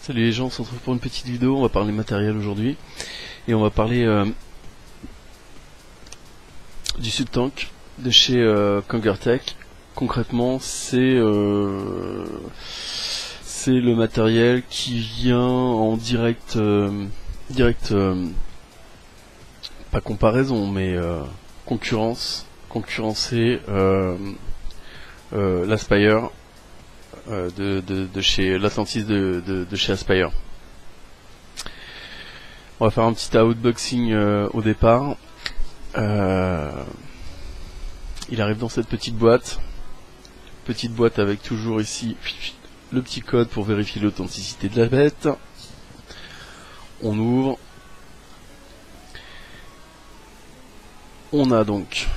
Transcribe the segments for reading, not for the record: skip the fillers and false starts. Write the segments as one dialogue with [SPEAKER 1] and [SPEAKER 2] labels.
[SPEAKER 1] Salut les gens, on se retrouve pour une petite vidéo, on va parler matériel aujourd'hui. Et on va parler du subtank de chez Kangertech. Concrètement, c'est le matériel qui vient en direct, pas comparaison, mais concurrencer l'Aspire de chez l'Atlantis de chez Aspire. On va faire un petit outboxing au départ. Il arrive dans cette petite boîte avec toujours ici le petit code pour vérifier l'authenticité de la bête. On ouvre. On a donc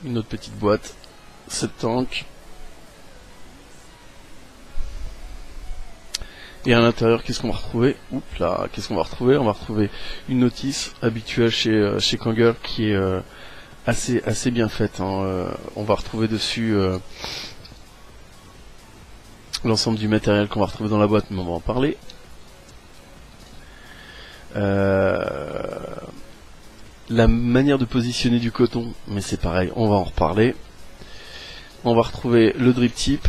[SPEAKER 1] une autre petite boîte, subtank. Et à l'intérieur, qu'est-ce qu'on va retrouver? On va retrouver une notice habituelle chez Kanger qui est assez bien faite. On va retrouver dessus l'ensemble du matériel qu'on va retrouver dans la boîte, mais on va en parler. La manière de positionner du coton, mais c'est pareil, on va en reparler. On va retrouver le drip tip,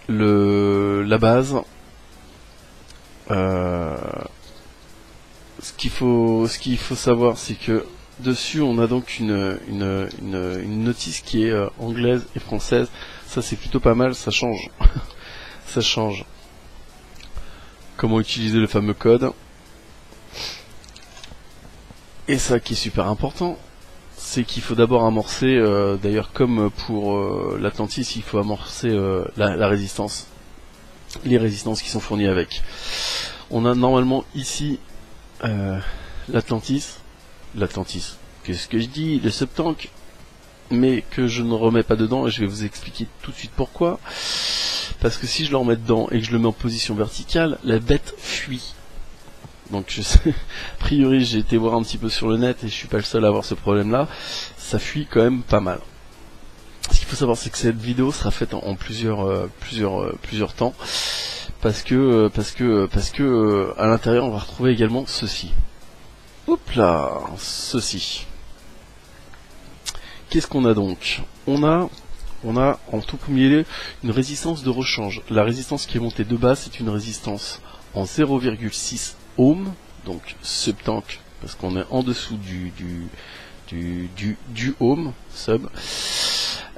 [SPEAKER 1] la base. Ce qu'il faut savoir, c'est que dessus on a donc une notice qui est anglaise et française. Ça c'est plutôt pas mal, ça change. Ça change. Comment utiliser le fameux code. Et ça qui est super important, c'est qu'il faut d'abord amorcer, d'ailleurs comme pour l'Atlantis, il faut amorcer la résistance, les résistances qui sont fournies avec. On a normalement ici l'Atlantis, qu'est-ce que je dis, le subtank, mais que je ne remets pas dedans, et je vais vous expliquer tout de suite pourquoi. Parce que si je le remets dedans et que je le mets en position verticale, la bête fuit. Donc je sais, a priori j'ai été voir un petit peu sur le net et je suis pas le seul à avoir ce problème là, ça fuit quand même pas mal. Ce qu'il faut savoir, c'est que cette vidéo sera faite en plusieurs temps, parce que à l'intérieur on va retrouver également ceci. Hop là, ceci. Qu'est-ce qu'on a donc? On a en tout premier lieu une résistance de rechange. La résistance qui est montée de base, c'est une résistance en 0,6 ohm, donc subtank, parce qu'on est en dessous du ohm sub.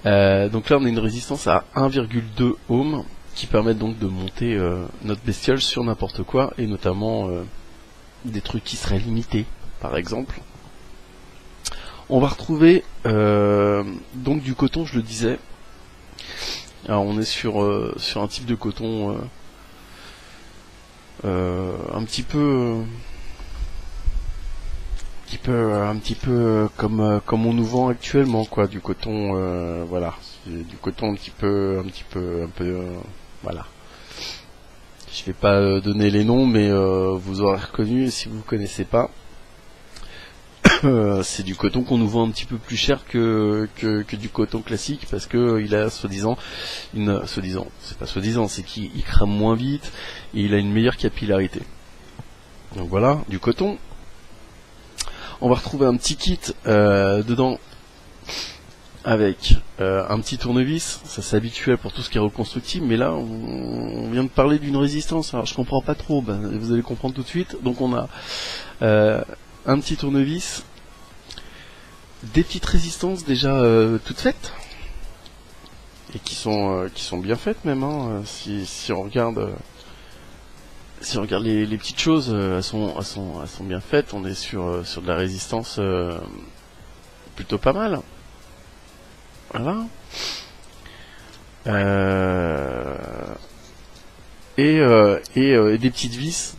[SPEAKER 1] Donc là on a une résistance à 1,2 ohm qui permet donc de monter notre bestiole sur n'importe quoi, et notamment des trucs qui seraient limités par exemple. On va retrouver donc du coton, je le disais. Alors on est sur un type de coton un petit peu comme on nous vend actuellement, quoi, du coton, voilà, du coton un peu voilà. Je vais pas donner les noms, mais vous aurez reconnu, et si vous connaissez pas, c'est du coton qu'on nous vend un petit peu plus cher que du coton classique, parce que il a soi-disant, c'est pas soi-disant, c'est qu'il crame moins vite et il a une meilleure capillarité. Donc voilà, du coton. On va retrouver un petit kit dedans avec un petit tournevis. Ça c'est habituel pour tout ce qui est reconstructible, mais là on vient de parler d'une résistance, alors je comprends pas trop, vous allez comprendre tout de suite. Donc on a un petit tournevis, des petites résistances déjà toutes faites, et qui sont bien faites même, hein. Si on regarde les petites choses, elles sont bien faites. On est sur de la résistance plutôt pas mal. Voilà. Et des petites vis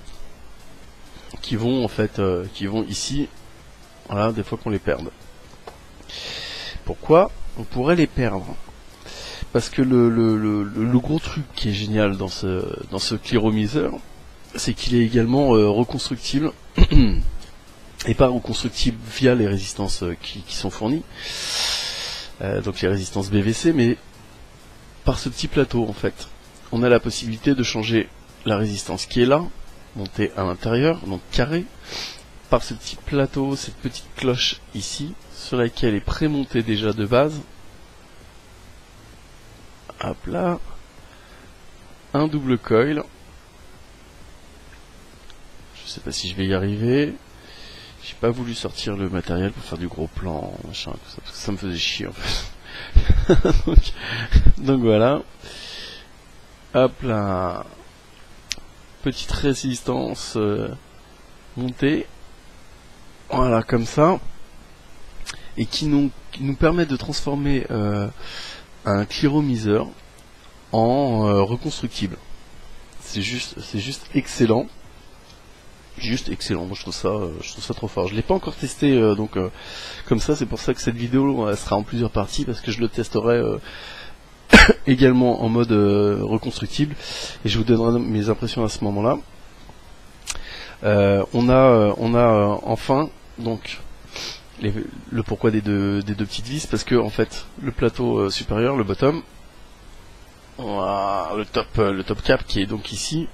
[SPEAKER 1] qui vont ici. Voilà, des fois qu'on les perde. Pourquoi on pourrait les perdre? Parce que le gros truc qui est génial dans ce clearomiseur, c'est qu'il est également reconstructible, et pas reconstructible via les résistances qui sont fournies, donc les résistances BVC, mais par ce petit plateau en fait. on a la possibilité de changer la résistance qui est là, montée à l'intérieur, donc carré, par ce petit plateau, cette petite cloche ici, sur laquelle est prémontée déjà de base. Hop là, un double coil. Je sais pas si je vais y arriver. J'ai pas voulu sortir le matériel pour faire du gros plan, machin, tout ça, parce que ça me faisait chier en fait. donc voilà. Hop là. Petite résistance montée. Voilà, comme ça. Et qui nous permet de transformer un clearomiseur en reconstructible. C'est juste excellent. Juste excellent, moi je trouve ça trop fort. Je l'ai pas encore testé comme ça, c'est pour ça que cette vidéo elle sera en plusieurs parties, parce que je le testerai également en mode reconstructible, et je vous donnerai mes impressions à ce moment-là. On a enfin donc le pourquoi des deux petites vis, parce que en fait le plateau supérieur, le bottom, le top cap qui est donc ici,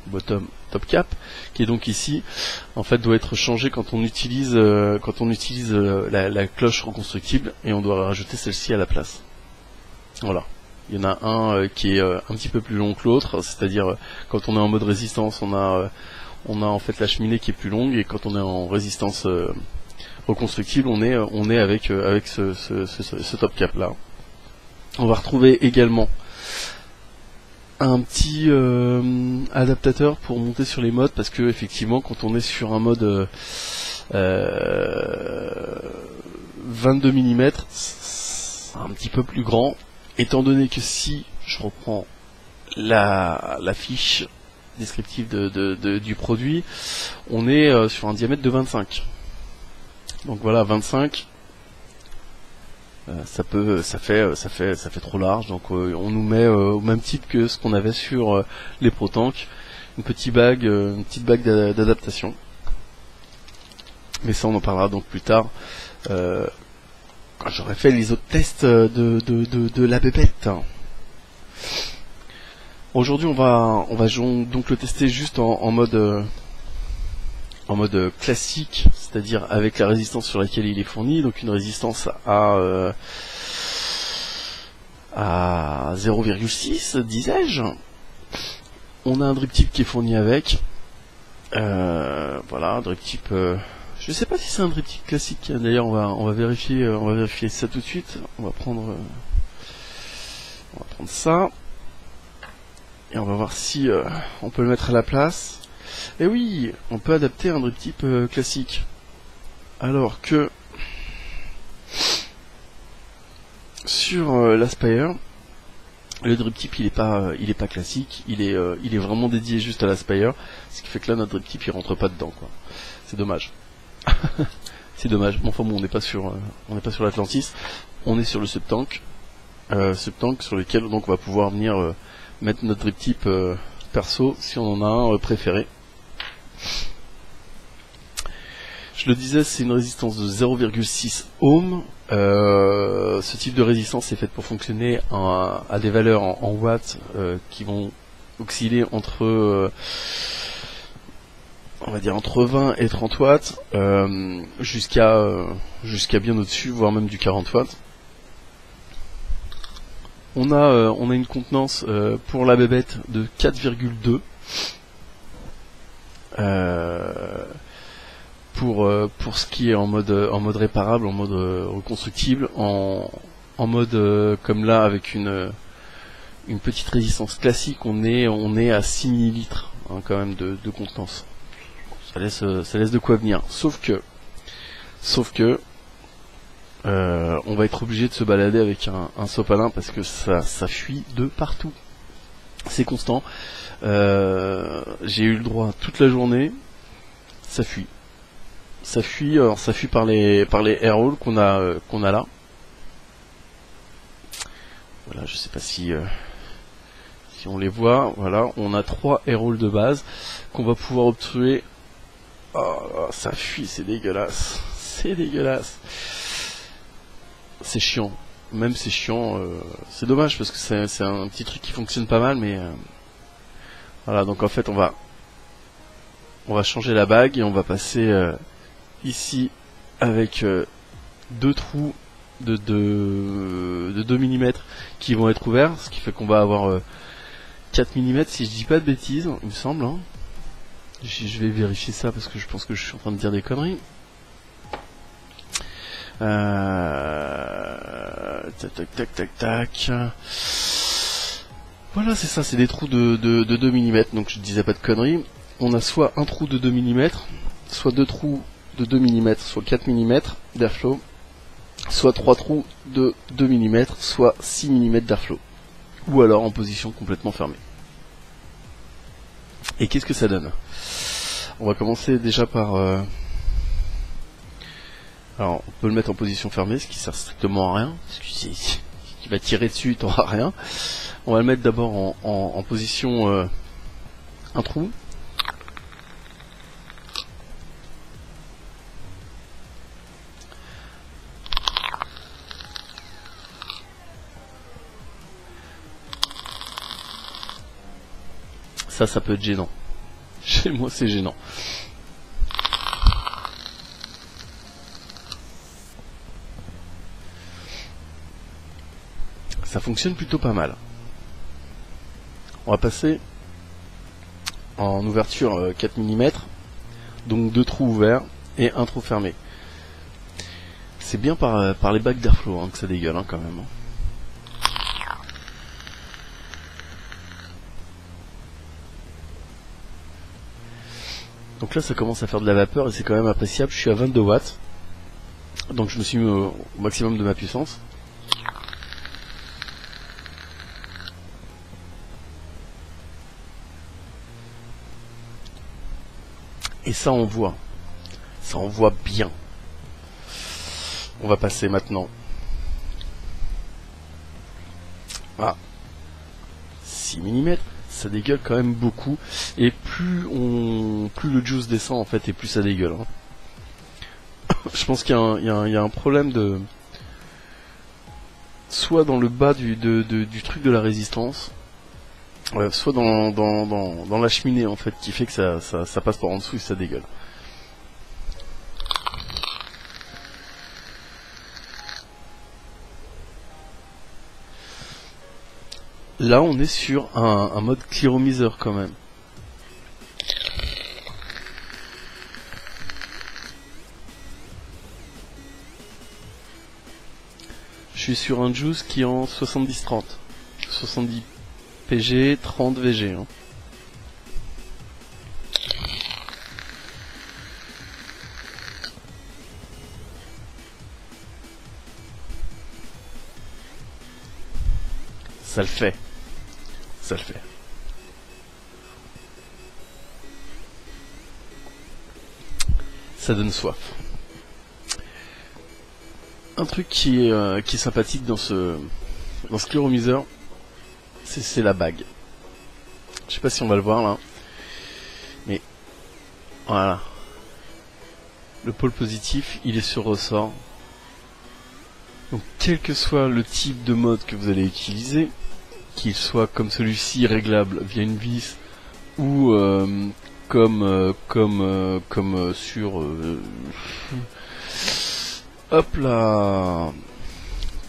[SPEAKER 1] bottom top cap qui est donc ici, en fait doit être changé quand on utilise la cloche reconstructible, et on doit rajouter celle-ci à la place. Voilà. Il y en a un qui est un petit peu plus long que l'autre, c'est-à-dire quand on est en mode résistance, on a en fait la cheminée qui est plus longue, et quand on est en résistance reconstructible, on est avec ce top cap là. On va retrouver également un petit adaptateur pour monter sur les modes, parce que effectivement quand on est sur un mode 22 mm, c'est un petit peu plus grand, étant donné que si je reprends la fiche descriptive du produit, on est sur un diamètre de 25. Donc voilà, 25, ça fait trop large, donc on nous met au même titre que ce qu'on avait sur les ProTank, une petite bague d'adaptation. Mais ça on en parlera donc plus tard, quand j'aurai fait les autres tests de la bébête. Aujourd'hui on va donc le tester juste en mode classique, c'est-à-dire avec la résistance sur laquelle il est fourni, donc une résistance à 0,6 disais-je. On a un drip tip qui est fourni avec, voilà, un drip tip, je sais pas si c'est un drip tip classique, d'ailleurs on va vérifier ça tout de suite. On va prendre ça, et on va voir si on peut le mettre à la place. Et oui, on peut adapter un drip tip classique. Alors que sur l'Aspire, le drip tip il est pas classique, il est vraiment dédié juste à l'Aspire, ce qui fait que là notre drip tip il rentre pas dedans, quoi. C'est dommage. C'est dommage. Bon, enfin bon, on n'est pas sur l'Atlantis, on est sur le subtank, sur lequel donc on va pouvoir venir mettre notre drip tip perso si on en a un préféré. Je le disais, c'est une résistance de 0,6 ohm. Ce type de résistance est faite pour fonctionner à des valeurs en watts qui vont osciller entre on va dire entre 20 et 30 watts jusqu'à bien au-dessus, voire même du 40 watts. On a une contenance pour la bébête de 4,2 pour ce qui est en mode réparable, en mode reconstructible, en mode comme là avec une petite résistance classique, on est à 6 ml hein, quand même de contenance. Ça laisse de quoi venir. Sauf que on va être obligé de se balader avec un sopalin, parce que ça fuit de partout. C'est constant. J'ai eu le droit toute la journée. Ça fuit. Alors ça fuit par les air holes qu'on a là. Voilà, je sais pas si on les voit. Voilà, on a 3 air holes de base qu'on va pouvoir obtuer. Oh, ça fuit, c'est dégueulasse. C'est dégueulasse. C'est chiant. même c'est chiant, c'est dommage parce que c'est un petit truc qui fonctionne pas mal, mais voilà. Donc en fait on va changer la bague et on va passer ici avec deux trous de 2 mm qui vont être ouverts, ce qui fait qu'on va avoir 4 mm si je dis pas de bêtises, il me semble, hein. Je vais vérifier ça parce que je pense que je suis en train de dire des conneries. Tac. Voilà, c'est ça, c'est des trous de 2 mm, donc je disais pas de conneries. On a soit un trou de 2 mm, soit deux trous de 2 mm, soit 4 mm d'airflow, soit 3 trous de 2 mm, soit 6 mm d'airflow. Ou alors en position complètement fermée. Et qu'est-ce que ça donne? On va commencer déjà par... Alors, on peut le mettre en position fermée, ce qui sert strictement à rien, parce que si tu vas tirer dessus, tu n'auras rien. On va le mettre d'abord en position un trou. Ça peut être gênant. Chez moi, c'est gênant. Ça fonctionne plutôt pas mal. On va passer en ouverture 4 mm, donc 2 trous ouverts et un trou fermé. C'est bien par les bagues d'airflow que ça dégueule quand même. Donc là ça commence à faire de la vapeur et c'est quand même appréciable. Je suis à 22 watts, donc je me suis mis au maximum de ma puissance. Et ça envoie bien. On va passer maintenant à 6 mm. Ça dégueule quand même beaucoup, et plus le juice descend en fait, et plus ça dégueule. Je pense qu'il y a un problème de soit dans le bas du truc de la résistance, soit dans la cheminée en fait, qui fait que ça passe par en dessous et ça dégueule. Là on est sur un mode clearomizer quand même. Je suis sur un juice qui est en 70-30. 70 PG, 30 VG. Ça le fait. Ça le fait. Ça donne soif. Un truc qui est sympathique dans ce clearomizer, c'est la bague. Je sais pas si on va le voir là, mais voilà. Le pôle positif, il est sur ressort. Donc quel que soit le type de mode que vous allez utiliser, qu'il soit comme celui-ci réglable via une vis ou comme sur hop là,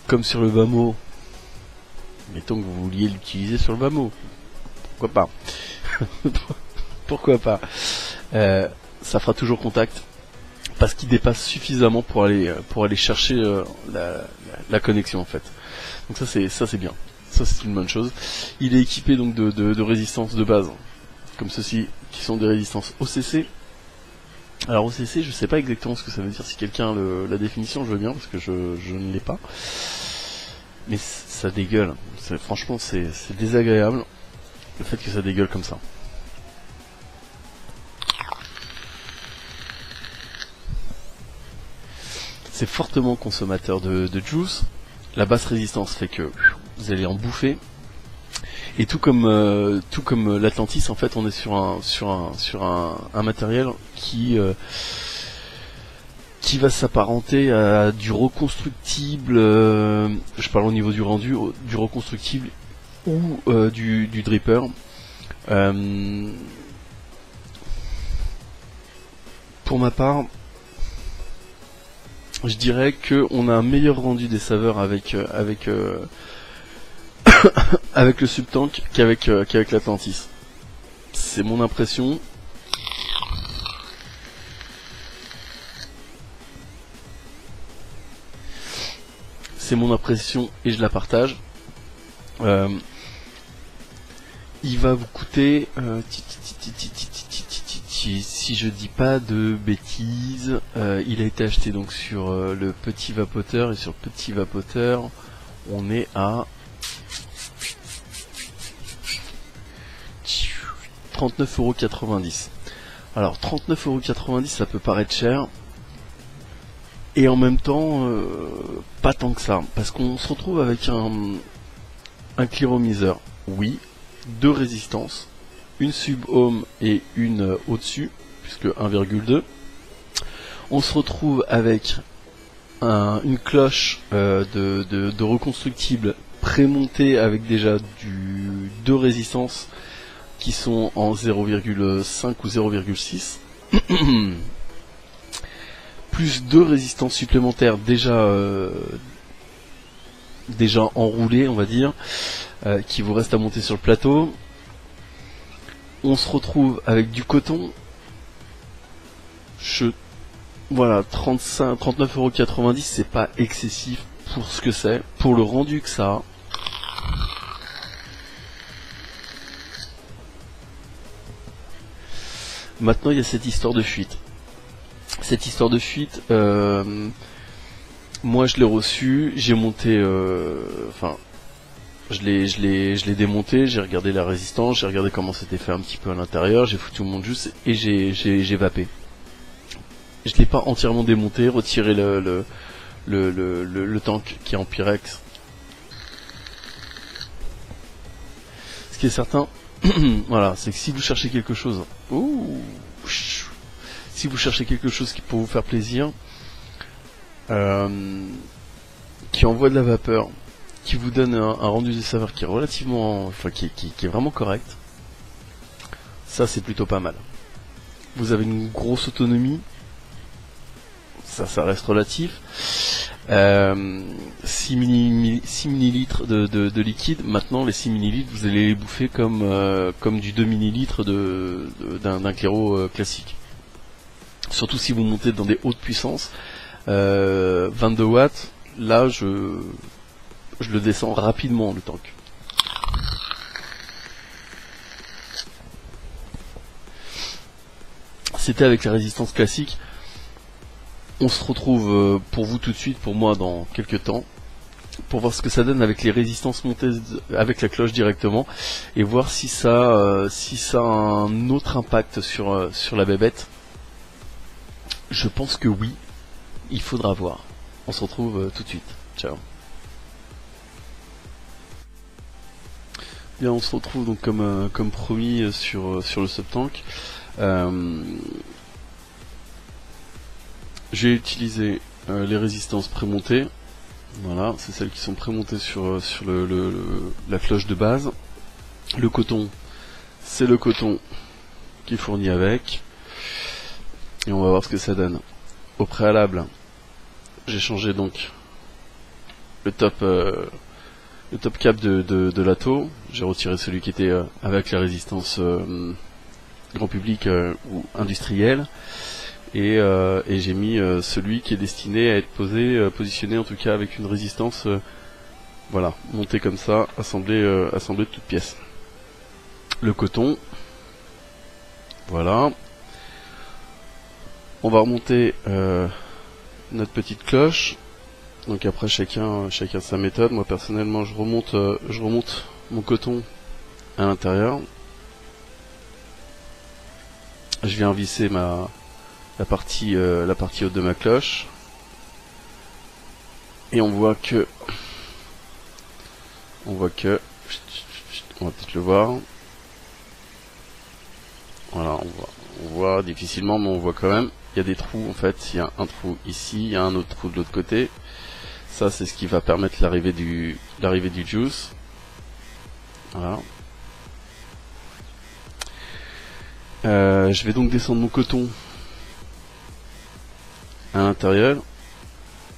[SPEAKER 1] comme sur le Vamo. Mettons que vous vouliez l'utiliser sur le Vamo, pourquoi pas. Pourquoi pas. Ça fera toujours contact parce qu'il dépasse suffisamment pour aller chercher la connexion en fait. Donc ça c'est bien. Ça c'est une bonne chose. Il est équipé donc de résistances de base, comme ceci, qui sont des résistances OCC. Alors OCC, je sais pas exactement ce que ça veut dire. Si quelqu'un a la définition, je veux bien, parce que je ne l'ai pas. Mais ça dégueule. Franchement, c'est désagréable le fait que ça dégueule comme ça. C'est fortement consommateur de juice. La basse résistance fait que vous allez en bouffer. Et tout comme l'Atlantis, en fait, on est sur un matériel qui qui va s'apparenter à du reconstructible, je parle au niveau du rendu, du reconstructible ou du dripper. Pour ma part, je dirais que on a un meilleur rendu des saveurs avec avec le Subtank qu'avec l'Atlantis. C'est mon impression. C'est mon impression et je la partage. Il va vous coûter, si je dis pas de bêtises, il a été acheté donc sur le petit vapoteur, et sur le petit vapoteur, on est à 39,90 €. Alors 39,90 €, ça peut paraître cher, et en même temps, pas tant que ça, parce qu'on se retrouve avec un clearomizer, oui, 2 résistances, une sub-ohm et une au-dessus, puisque 1,2. On se retrouve avec une cloche de reconstructible prémontée avec déjà 2 résistances qui sont en 0,5 ou 0,6. Plus 2 résistances supplémentaires déjà enroulées, on va dire, qui vous reste à monter sur le plateau. On se retrouve avec du coton. Voilà, 39,90 €, c'est pas excessif pour ce que c'est, pour le rendu que ça a. Maintenant, il y a cette histoire de fuite. Cette histoire de fuite, moi je l'ai reçu, j'ai monté, je l'ai démonté, j'ai regardé la résistance, j'ai regardé comment c'était fait un petit peu à l'intérieur, j'ai foutu mon juice et j'ai vapé. Je l'ai pas entièrement démonté, retiré le tank qui est en Pyrex. Ce qui est certain, voilà, c'est que si vous cherchez quelque chose, si vous cherchez quelque chose qui peut vous faire plaisir, qui envoie de la vapeur, qui vous donne un rendu de saveur qui est relativement, qui est vraiment correct, ça c'est plutôt pas mal. Vous avez une grosse autonomie, ça reste relatif. 6 millilitres de liquide. Maintenant, les 6 millilitres, vous allez les bouffer comme du 2 millilitres d'un claireau classique. Surtout si vous montez dans des hautes puissances. 22 watts, là, je le descends rapidement, le tank. C'était avec la résistance classique. On se retrouve pour vous tout de suite, pour moi dans quelques temps, pour voir ce que ça donne avec les résistances montées avec la cloche directement, et voir si ça a un autre impact sur la bébête. Je pense que oui, il faudra voir. On se retrouve tout de suite. Ciao. Bien, on se retrouve donc comme promis sur le Subtank. J'ai utilisé les résistances prémontées. Voilà, c'est celles qui sont prémontées sur la cloche de base. Le coton, c'est le coton qui est fourni avec. Et on va voir ce que ça donne. Au préalable, j'ai changé donc le top cap de l'ATO. J'ai retiré celui qui était avec la résistance grand public ou industrielle. Et j'ai mis celui qui est destiné à être positionné en tout cas avec une résistance voilà, montée comme ça, assemblée de toutes pièces. Le coton, voilà. On va remonter notre petite cloche. Donc après chacun sa méthode. Moi personnellement je remonte mon coton à l'intérieur. Je viens visser la partie haute de ma cloche, et on voit que on va peut-être le voir, voilà, on voit difficilement, mais on voit quand même, il y a des trous en fait, il y a un trou ici, il y a un autre trou de l'autre côté. Ça c'est ce qui va permettre l'arrivée du juice. Voilà. Je vais donc descendre mon coton à l'intérieur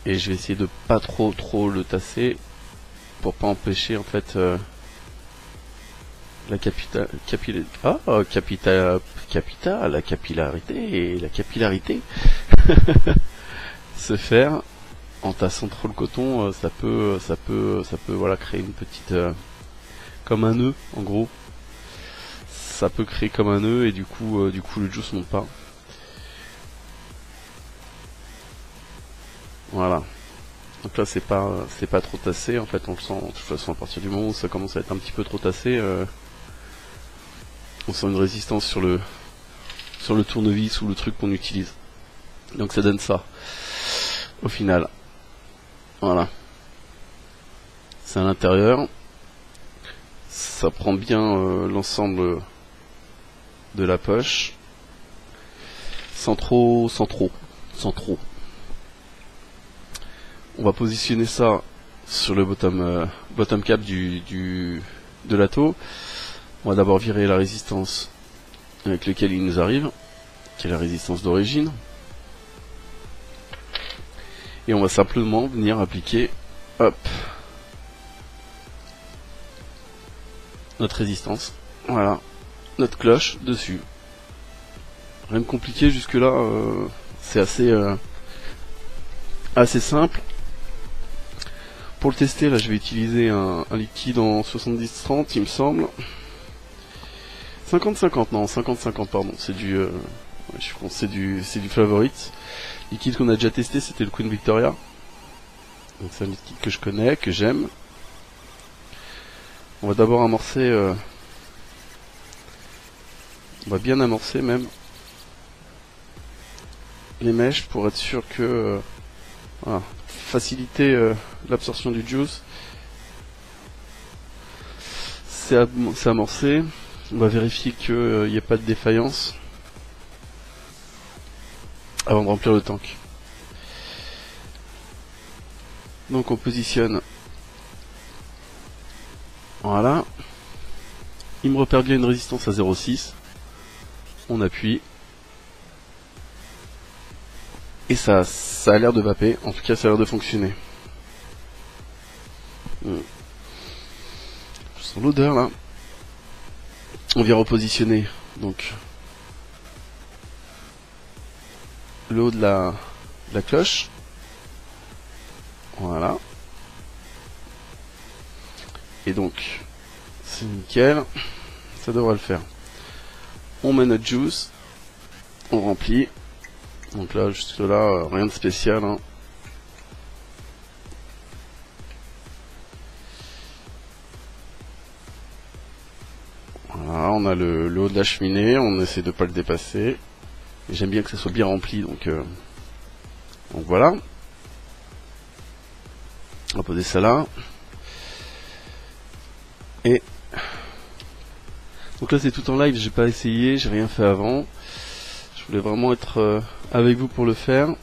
[SPEAKER 1] et je vais essayer de pas trop le tasser pour pas empêcher en fait la capillarité se faire. En tassant trop le coton, ça peut voilà créer une petite comme un nœud en gros. Ça peut créer comme un nœud et du coup le juice monte pas. Voilà. Donc là c'est pas trop tassé en fait, on le sent de toute façon à partir du moment où ça commence à être un petit peu trop tassé, on sent une résistance sur le tournevis ou le truc qu'on utilise. Donc ça donne ça au final. Voilà. C'est à l'intérieur. Ça prend bien l'ensemble de la poche. Sans trop. On va positionner ça sur le bottom cap de l'atto. On va d'abord virer la résistance avec laquelle il nous arrive, qui est la résistance d'origine. Et on va simplement venir appliquer, hop, notre résistance. Voilà, notre cloche dessus. Rien de compliqué jusque là, c'est assez simple. Pour le tester, là je vais utiliser un liquide en 70-30 il me semble. 50-50, non 50-50 pardon, c'est du je pense c'est du Favorite. Liquide qu'on a déjà testé, c'était le Queen Victoria. Donc c'est un liquide que je connais, que j'aime. On va d'abord amorcer, on va bien amorcer même les mèches pour être sûr que voilà, faciliter l'absorption du juice. C'est amorcé. On va vérifier qu'il n'y ait pas de défaillance avant de remplir le tank. Donc on positionne. Voilà. Il me repère bien une résistance à 0,6. On appuie. Et ça a l'air de vaper. En tout cas, ça a l'air de fonctionner. Je sens l'odeur là. On vient repositionner donc le haut de la cloche. Voilà. Et donc, c'est nickel. Ça devrait le faire. On met notre juice. On remplit. Donc là, juste là, rien de spécial. Hein. Voilà, on a le haut de la cheminée. On essaie de pas le dépasser. J'aime bien que ça soit bien rempli. Donc voilà. On va poser ça là. Et donc là c'est tout en live, j'ai pas essayé, j'ai rien fait avant. Je voulais vraiment être avec vous pour le faire.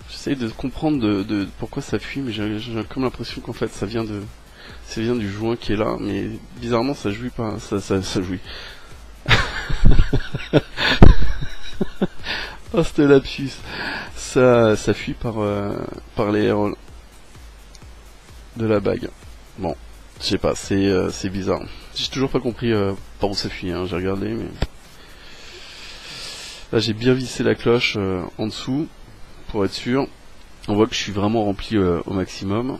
[SPEAKER 1] J'essaye de comprendre de pourquoi ça fuit, mais j'ai comme l'impression qu'en fait ça vient du joint qui est là, mais bizarrement ça jouit pas, ça jouit. Oh c'était lapsus. Ça fuit par les airs de la bague. Bon, je sais pas, c'est bizarre. J'ai toujours pas compris par où ça fuit, hein, j'ai regardé, mais là j'ai bien vissé la cloche en dessous pour être sûr. On voit que je suis vraiment rempli au maximum.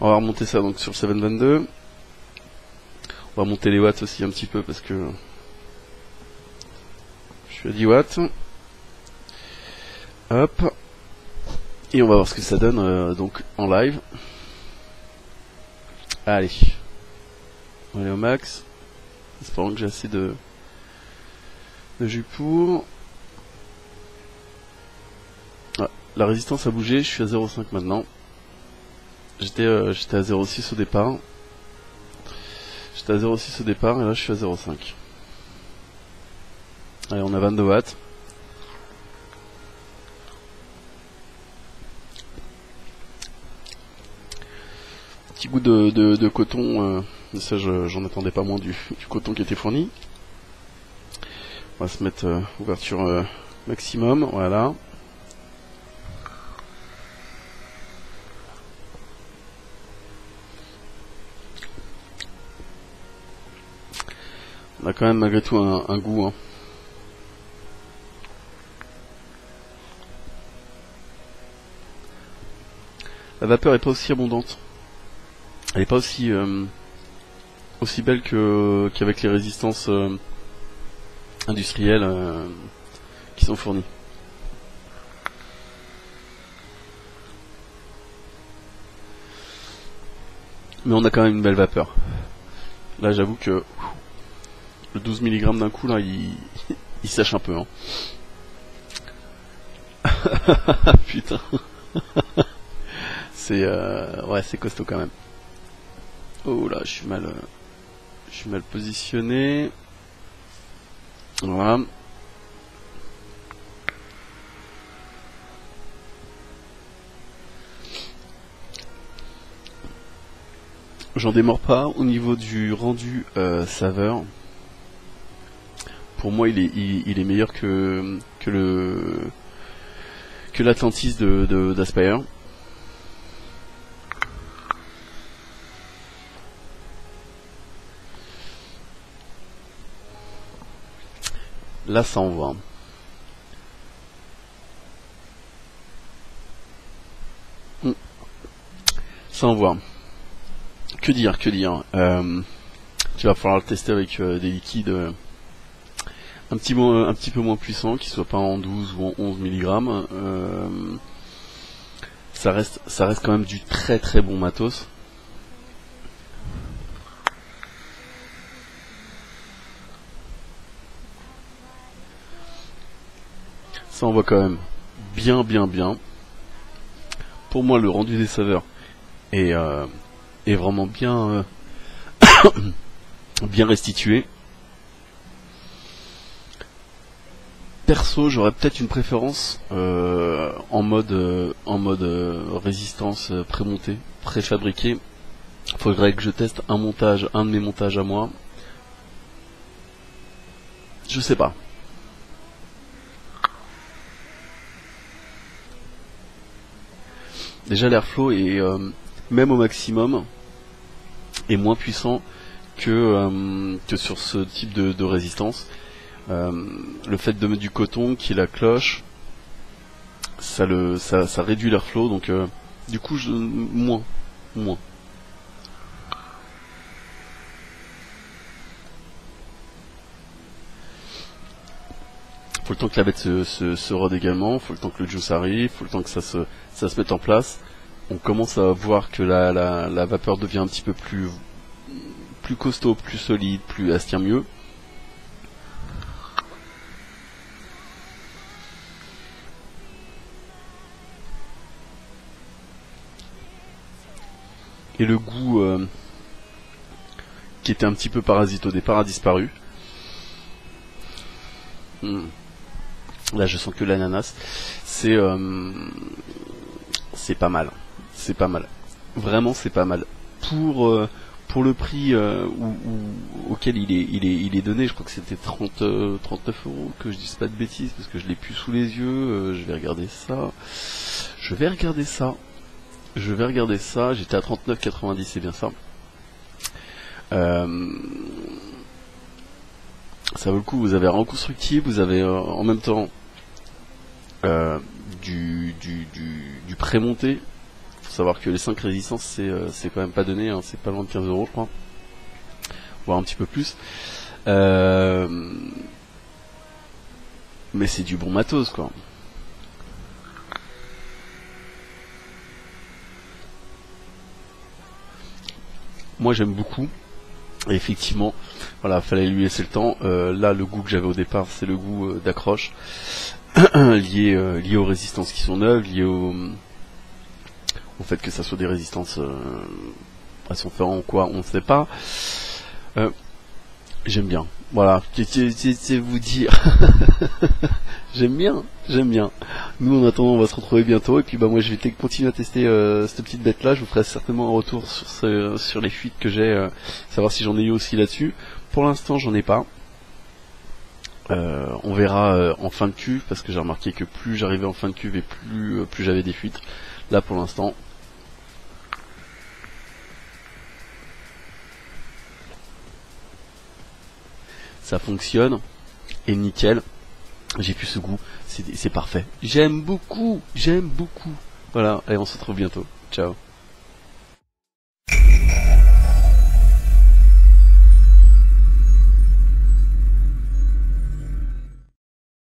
[SPEAKER 1] On va remonter ça donc sur le 722. On va monter les watts aussi un petit peu parce que je suis à 10 watts. Hop. Et on va voir ce que ça donne donc en live. Allez. On va aller au max. Espérons que j'ai assez de jus pour. Ah, la résistance a bougé, je suis à 0,5 maintenant. J'étais à 0,6 au départ. J'étais à 0,6 au départ et là je suis à 0,5. Allez, on a 22 watts. Petit goût de coton, ça j'en attendais pas moins du coton qui était fourni. On va se mettre ouverture maximum, voilà. On a quand même malgré tout un goût. Hein. La vapeur est pas aussi abondante. Elle est pas aussi belle qu'avec les résistances industrielles qui sont fournies. Mais on a quand même une belle vapeur. Là j'avoue que le 12 mg d'un coup là il sèche un peu. Hein. Putain. Ouais, c'est costaud quand même. Oh là, je suis mal positionné. Voilà. J'en démords pas au niveau du rendu saveur. Pour moi, il est meilleur que l'Atlantis d'Aspire. Là, ça envoie. Ça envoie. Que dire. Tu vas falloir le tester avec des liquides un petit peu moins puissants, qui soient pas en 12 ou en 11 mg. Ça reste quand même du très très bon matos. Ça envoie quand même bien. Pour moi, le rendu des saveurs est vraiment bien bien restitué. Perso, j'aurais peut-être une préférence en mode résistance prémontée, préfabriqué. Faudrait que je teste un de mes montages à moi. Je sais pas. Déjà l'airflow est même au maximum est moins puissant que sur ce type de résistance. Le fait de mettre du coton qui est la cloche, ça réduit l'airflow, donc du coup moins. Faut le temps que la bête se rôde également, faut le temps que le juice arrive, faut le temps que ça se mette en place. On commence à voir que la vapeur devient un petit peu plus costaud, plus solide, elle se tient mieux. Et le goût qui était un petit peu parasite au départ a disparu. Là je sens que l'ananas c'est pas mal. Vraiment c'est pas mal. Pour le prix auquel il est donné, je crois que c'était 39 €, que je dise pas de bêtises parce que je l'ai plus sous les yeux. Je vais regarder ça. J'étais à 39,90, c'est bien ça. Ça vaut le coup. Vous avez un reconstructible, vous avez en même temps du prémonté. Faut savoir que les 5 résistances c'est quand même pas donné, hein. C'est pas loin de 15 € je crois, voire un petit peu plus. Mais c'est du bon matos quoi. Moi j'aime beaucoup. Et effectivement, voilà, fallait lui laisser le temps. Là, le goût que j'avais au départ, c'est le goût d'accroche lié aux résistances qui sont neuves, lié au fait que ça soit des résistances elles sont faites en quoi, on ne sait pas. Euh, J'aime bien. Voilà, c'est vous dire. J'aime bien, j'aime bien. Nous en attendant, on va se retrouver bientôt et puis bah moi je vais continuer à tester cette petite bête là. Je vous ferai certainement un retour sur les fuites que j'ai, savoir si j'en ai eu aussi là-dessus. Pour l'instant, j'en ai pas. On verra en fin de cuve parce que j'ai remarqué que plus j'arrivais en fin de cuve et plus j'avais des fuites. Là pour l'instant, ça fonctionne et nickel. J'ai plus ce goût, c'est parfait. J'aime beaucoup, j'aime beaucoup. Voilà, et on se retrouve bientôt. Ciao.